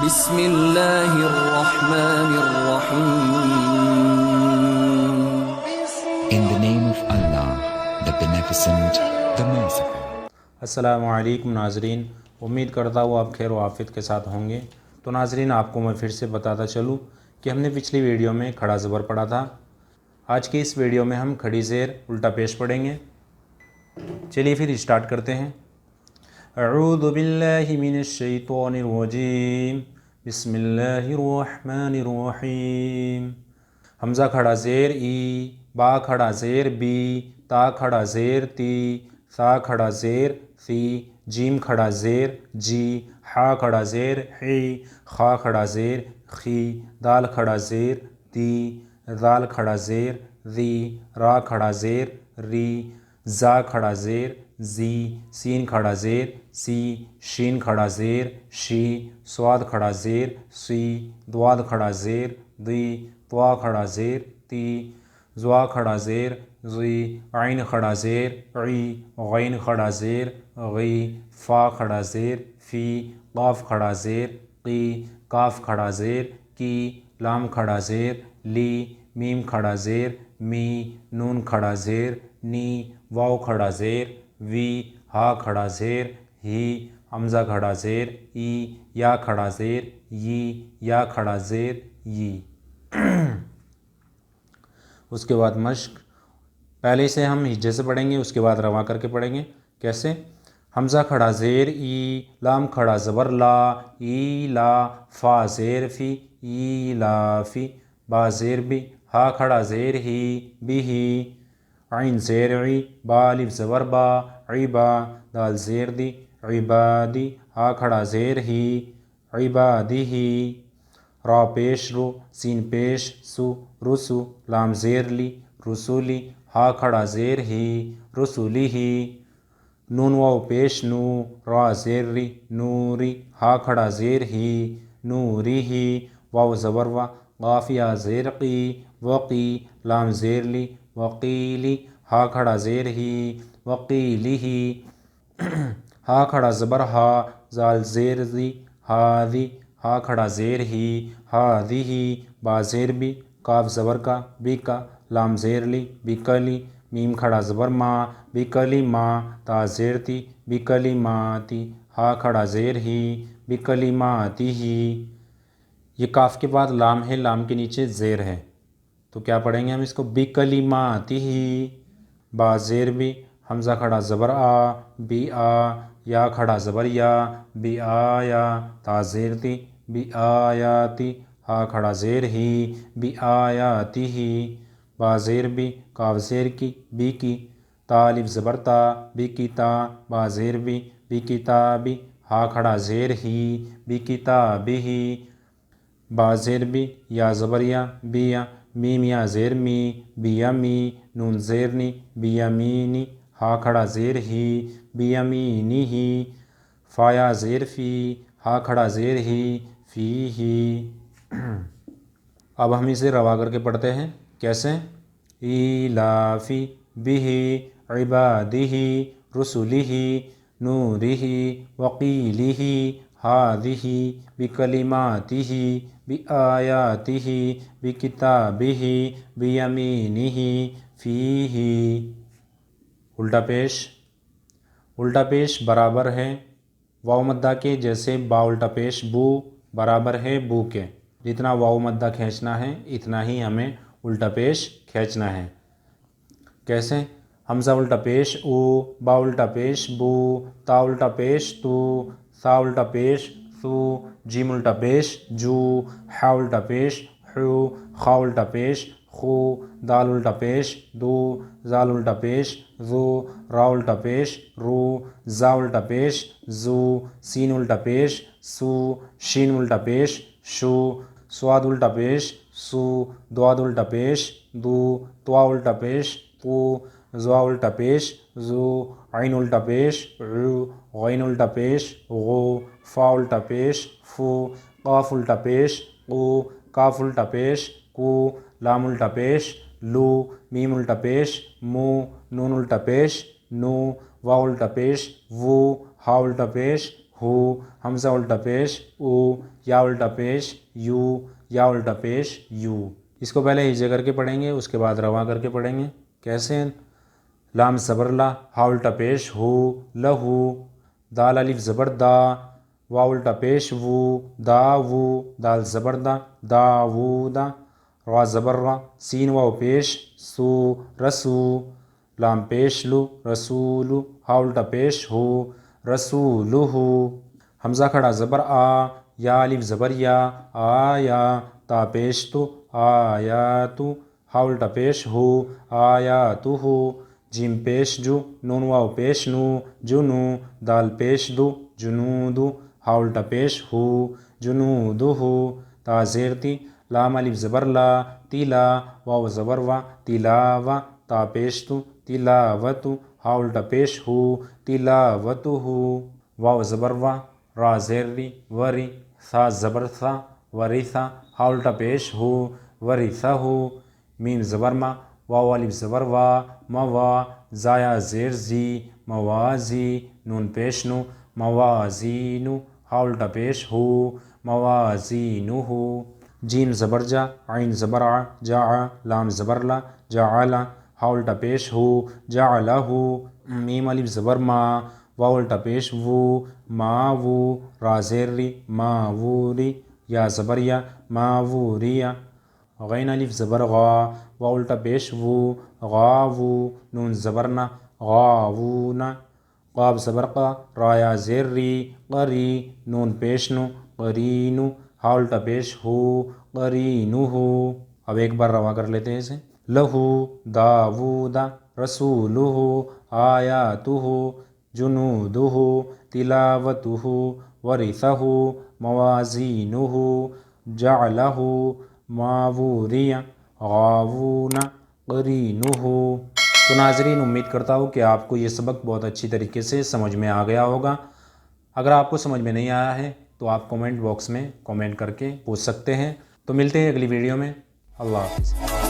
بسم اللہ الرحمن الرحیم. In the name of Allah, the Beneficent, the Merciful. السلام علیکم ناظرین، امید کرتا ہوں آپ خیر و عافیت کے ساتھ ہوں گے۔ تو ناظرین، آپ کو میں پھر سے بتاتا چلوں کہ ہم نے پچھلی ویڈیو میں کھڑا زبر پڑھا تھا۔ آج کی اس ویڈیو میں ہم کھڑی زیر الٹا پیش پڑھیں گے۔ چلیے پھر اسٹارٹ کرتے ہیں۔ اعوذ باللہ من الشیطان الرجیم، بسم اللہ الرحمن الرحیم۔ حمزہ کھڑا زیر ای، با کھڑا زیر بی، تا کھڑا زیر تی، ثا کھڑا زیر ثی، جیم کھڑا زیر جی، حا کھڑا زیر حی، خا کھڑا زیر خی، دال کھڑا زیر دی، ذال کھڑا زیر ذی، را کھڑا زیر ری، زا کھڑا زیر زی، سین کھڑا زیر سی، شین کھڑا زیر شی، صاد کھڑا زیر سی، دواد کھڑا زیر دی، طوا کھڑا زیر تی، زوا کھڑا زیر زی، عین کھڑا زیر عی، غین کھڑا زیر غی، فا کھڑا زیر فی، قاف کھڑا زیر قی، کاف کھڑا زیر کی، لام کھڑا زیر لی، میم کھڑا زیر می، نون کھڑا زیر نی، واو کھڑا زیر وی، ہا کھڑا زیر ہی، حمزہ کھڑا زیر ای، یا کھڑا زیر یی، یا کھڑا زیر یی۔ اس کے بعد مشق پہلے سے ہم ہجے سے پڑھیں گے، اس کے بعد رواں کر کے پڑھیں گے۔ کیسے؟ حمزہ کھڑا زیر ای، لام کھڑا زبر لا، ای لا، فا زیر فی، ای لا فی، با زیر بی، ہا کھڑا زیر ہی، بھی ہی، عین زیر عی، با الف زبر با، عبا، دال زیر دی، عبادی، ہا کھڑا زیر ہی، عبادی ہی، را پیش رو، سین پیش سو، رسو، لام زیر لی، رسولی، ہا کھڑا زیر ہی، رسولی ہی، نون واو پیش نو، را زیر ری، نوری، ہا کھڑا زیر ہی، نوری ہی، واو زبر وا، قاف یا زیر قی، وقی، لام زیر لی، وقیلی، ہا کھڑا زیر ہی، وقیلی ہی، ہا کھڑا زبر ہا، زال زیر زی، ہادی، ہا کھڑا زیر ہی، ہادی ہی، با زیر بی، کاف زبر کا، بی کا، لام زیر لی، بکلی، میم کھڑا زبر ما، بکلی ما، تا زیر تی، بکلی ماتی، ہا کھڑا زیر ہی، بکلی ماتی ہی۔ یہ کاف کے بعد لام ہے، لام کے نیچے زیر ہے، تو کیا پڑھیں گے ہم اس کو؟ بکلی ماتی ہی، با زیر بھی، حمزہ کھڑا زبر آ، بی آ، یا کھڑا زبر یا، بی آیا، تا زیر تی، بی آیاتی، ہا کھڑا زیر ہی، بی آیاتی ہی، با زیر بھی، کاف زیر کی، بی کی، تا الف زبر تا، بی کی تا، با زیر بھی، بی کتابی، ہا کھڑا زیر ہی، بی کتابی ہی، با زیر بھی، یا زبر یا، بیا، میم یا زیر می، بیا می، نون زیر نی، بیا مینی، ہا کھڑا زیر ہی، بیا مینی ہی، فا یا زیر فی، ہا کھڑا زیر ہی، فی ہی۔ اب ہم اسے روا کر کے پڑھتے ہیں۔ کیسے؟ ایلافی بہ عبادہ رسلہ نورہ وقیلہ ہذہ بکلماتہ بآیاتہ بکتابہ بیمینہ فیہ۔ الٹا پیش۔ الٹا پیش برابر ہے واو مدہ کے، جیسے با الٹا پیش بو برابر ہے بو کے۔ جتنا واو مدہ کھینچنا ہے اتنا ہی ہمیں الٹا پیش کھینچنا ہے۔ کیسے؟ حمزہ الٹا پیش او، با الٹا پیش بو، تا الٹا پیش تو، ثا الٹا پیش ثو، جیم الٹا پیش جو، حا الٹا پیش حو، خا الٹا پیش خو، دال الٹا پیش دو، زال الٹا پیش زو، را الٹا پیش رو، زا الٹا پیش زو، سین الٹا پیش سو، شین الٹا پیش شو، صاد الٹا پیش سو، دواد الٹا پیش دو، طوا الٹا پیش تو، زوا الٹا پیش زو، عین الٹا پیش عو، غین الٹا پیش غو، فا الٹا پیش فو، قاف الٹا پیش قو، کاف الٹا پیش کو، لام الٹا پیش لو، میم الٹا پیش مو، نون الٹا پیش نو، واو الٹا پیش وو، ہا الٹا پیش ہو، حمزہ الٹا پیش او، یا الٹا پیش یو، یا الٹا پیش یو۔ اس کو پہلے ہجے کر کے پڑھیں گے، اس کے بعد رواں کر کے پڑھیں گے۔ کیسے؟ لام زبر لا، ہا الٹا پیش ہو، لہو، دال الف زبر دا، واو الٹا پیش وو، دا وو، دال زبر دا، دا وو دا، را زبر را، سین واو پیش سو، رسو، لام پیش لو، رسولو، ہا الٹا پیش ہو، رسولہو، حمزہ کھڑا زبر آ، یا الف زبر یا، آیا، تا پیش تو، آیاتو، ہا الٹا پیش ہو، آیاتہو، جیم پیش جو، نون واو پیش نو، جنو، دال پیش دو، جنودو، ہا الٹا پیش ہو، جنودہو، تا زیر تی، لام الف زبر لا، تیلا، واو زبر وا، تلاوا، تا پیش تو، تلاوتو، ہا الٹا پیش ہو، تلاوتہو، واو زبر وا، را زیر ری، وری، ثا زبر ثا، ورثا، ہا الٹا پیش ہو، ورثہو، میم زبر ما، واو الف زبر وا، موا، زایا زیر زی، موازی، نون پیش نو، موازینو، ہا الٹا پیش ہو، موازینہو، جیم زبر جا، عین زبر ع، جاع، لام زبر لا، جعلا، ہا الٹا پیش ہو، جعلہو، میم الف زبر ما، واو الٹا پیش وو، ماوو، را زیر ری، ماووری، یا زبر یا، ماووریا، غین الف زبر غا، واو الٹا پیش وو، غاوو، نون زبر نا، غاوونا، قاف زبر قا، را یا زیر ری، قری، نون پیش نو، قرینو، ہا الٹا پیش ہو، قرینہو۔ اب ایک بار رواں کر لیتے ہیں اسے۔ لہو، داوودا، رسولہو، آیاتہو، جنودہو، تلاوتہو، ورثہو، موازینہو، جعلہو، ماووریا، غاوونا، قرینہو۔ تو ناظرین، امید کرتا ہوں کہ آپ کو یہ سبق بہت اچھی طریقے سے سمجھ میں آ گیا ہوگا۔ اگر آپ کو سمجھ میں نہیں آیا ہے تو آپ کومنٹ باکس میں کومنٹ کر کے پوچھ سکتے ہیں۔ تو ملتے ہیں اگلی ویڈیو میں۔ اللہ حافظ۔